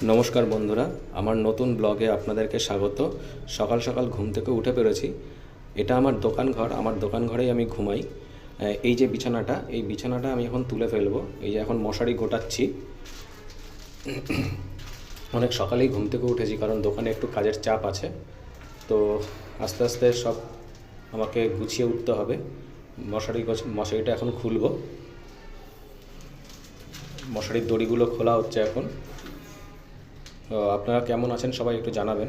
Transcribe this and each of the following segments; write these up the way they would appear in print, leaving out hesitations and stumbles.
নমস্কার বন্ধুরা, আমার নতুন ব্লগে আপনাদেরকে স্বাগত। সকাল সকাল ঘুম থেকে উঠে পড়েছি। এটা আমার দোকান ঘর, আমার দোকান ঘরেই আমি ঘুমাই। এই যে বিছানাটা, এই বিছানাটা আমি এখন তুলে ফেলবো। এই যে এখন মশারি গোটাচ্ছি। অনেক সকালেই ঘুম থেকে উঠেছি, কারণ দোকানে একটু কাজের চাপ আছে। তো আস্তে আস্তে সব আমাকে গুছিয়ে উঠতে হবে। মশারিটা এখন খুলবো। মশারির দড়িগুলো খোলা হচ্ছে এখন। তো আপনারা কেমন আছেন সবাই একটু জানাবেন।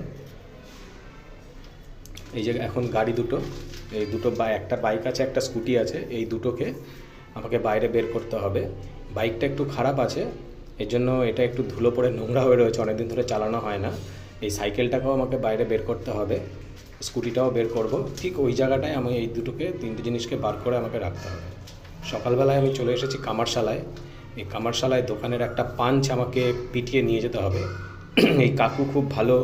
এই যে এখন গাড়ি দুটো, এই দুটো একটা বাইক আছে, একটা স্কুটি আছে, এই দুটোকে আমাকে বাইরে বের করতে হবে। বাইকটা একটু খারাপ আছে, এর জন্য এটা একটু ধুলো পড়ে নোংরা হয়ে রয়েছে, অনেকদিন ধরে চালানো হয় না। এই সাইকেলটাকেও আমাকে বাইরে বের করতে হবে, স্কুটিটাও বের করব। ঠিক ওই জায়গাটায় আমি এই তিনটে জিনিসকে বার করে আমাকে রাখতে হবে। সকালবেলায় আমি চলে এসেছি কামারশালায়। এই কামারশালায় দোকানের একটা পাঞ্চ আমাকে পিটিয়ে নিয়ে যেতে হবে। এই কাকু খুব ভালো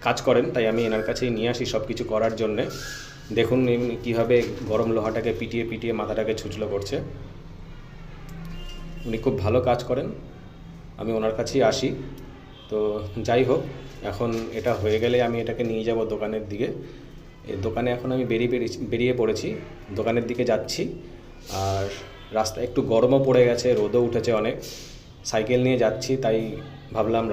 কাজ করেন, তাই আমি এনার কাছেই নিয়ে আসি সব কিছু করার জন্যে। দেখুন এমনি কীভাবে গরম লোহাটাকে পিটিয়ে পিটিয়ে মাথাটাকে ছুঁচলো করছে। উনি খুব ভালো কাজ করেন, আমি ওনার কাছেই আসি। তো যাই হোক, এখন এটা হয়ে গেলে আমি এটাকে নিয়ে যাব দোকানের দিকে। এই দোকানে এখন আমি বেরিয়ে পড়েছি, দোকানের দিকে যাচ্ছি। আর রাস্তা একটু গরমও পড়ে গেছে, রোদও উঠেছে অনেক। সাইকেল নিয়ে যাচ্ছি, তাই ভাবলাম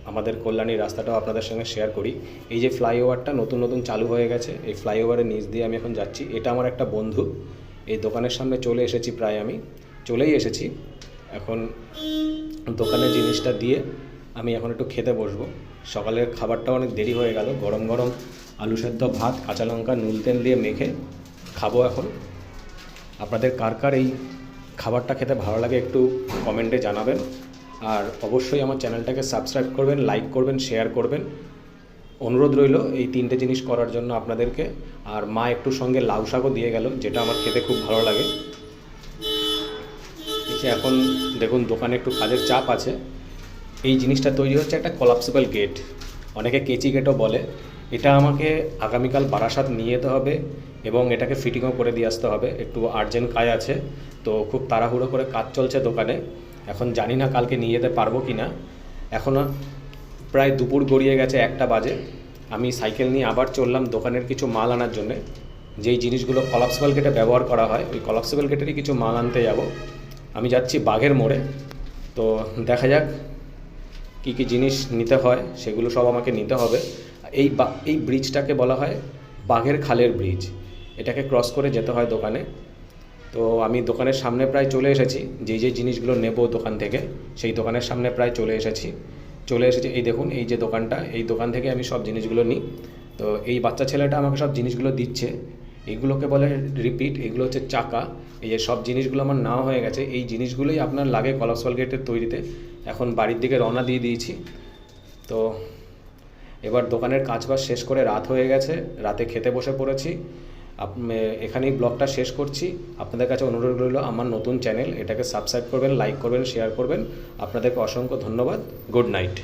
আমাদের কল্যাণীর রাস্তাটাও আপনাদের সঙ্গে শেয়ার করি। এই যে ফ্লাইওভারটা নতুন নতুন চালু হয়ে গেছে, এই ফ্লাইওভারের নিচ দিয়ে আমি এখন যাচ্ছি। এটা আমার একটা বন্ধু। এই দোকানের সামনে চলে এসেছি, প্রায় আমি চলেই এসেছি। এখন দোকানের জিনিসটা দিয়ে আমি এখন একটু খেতে বসবো। সকালের খাবারটা অনেক দেরি হয়ে গেল। গরম গরম আলু সেদ্ধ ভাত, কাঁচা লঙ্কা, নুন তেল দিয়ে মেখে খাবো এখন। আপনাদের কার কার এই খাবারটা খেতে ভালো লাগে একটু কমেন্টে জানাবেন। আর অবশ্যই আমার চ্যানেলটাকে সাবস্ক্রাইব করবেন, লাইক করবেন, শেয়ার করবেন। অনুরোধ রইল এই তিনটে জিনিস করার জন্য আপনাদেরকে। আর মা একটু সঙ্গে লাউ শাকও দিয়ে গেল, যেটা আমার খেতে খুব ভালো লাগে। এখন দেখুন দোকানে একটু কাজের চাপ আছে। এই জিনিসটা তৈরি হচ্ছে একটা কলাপসিবল গেট, অনেকে কেচি গেটও বলে। এটা আমাকে আগামীকাল বারাসাত নিয়ে যেতে হবে এবং এটাকে ফিটিংও করে দিয়ে আসতে হবে। একটু আর্জেন্ট কাজ আছে, তো খুব তাড়াহুড়ো করে কাজ চলছে দোকানে। এখন জানি না কালকে নিয়ে যেতে পারবো কি না। এখনও প্রায় দুপুর গড়িয়ে গেছে, 1টা বাজে। আমি সাইকেল নিয়ে আবার চললাম দোকানের কিছু মাল আনার জন্যে। যেই জিনিসগুলো কলাপসিবল গেটে ব্যবহার করা হয়, ওই কলাপসিবল গেটেরই কিছু মাল আনতে যাব। আমি যাচ্ছি বাঘের মোড়ে। তো দেখা যাক কী কী জিনিস নিতে হয়, সেগুলো সব আমাকে নিতে হবে। এই ব্রিজটাকে বলা হয় বাঘের খালের ব্রিজ। এটাকে ক্রস করে যেতে হয় দোকানে। তো আমি দোকানের সামনে প্রায় চলে এসেছি। যেই জিনিসগুলো নেব দোকান থেকে, সেই দোকানের সামনে প্রায় চলে এসেছি। এই দেখুন, এই যে দোকানটা, এই দোকান থেকে আমি সব জিনিসগুলো নিই। তো এই বাচ্চা ছেলেটা আমাকে সব জিনিসগুলো দিচ্ছে। এইগুলোকে বলে রিপিট, এগুলো হচ্ছে চাকা। এই যে সব জিনিসগুলো আমার নেওয়া হয়ে গেছে। এই জিনিসগুলোই আপনার লাগে কলাপসিবল গেটের তৈরিতে। এখন বাড়ির দিকে রওনা দিয়ে দিয়েছি। তো এবার দোকানের কাজবাজ শেষ করে রাত হয়ে গেছে, রাতে খেতে বসে পড়েছি। এখানেই ব্লগটা শেষ করছি। আপনাদের কাছে অনুরোধ রইল আমার নতুন চ্যানেল, এটাকে সাবস্ক্রাইব করবেন, লাইক করবেন, শেয়ার করবেন। আপনাদেরকে অসংখ্য ধন্যবাদ। Good night.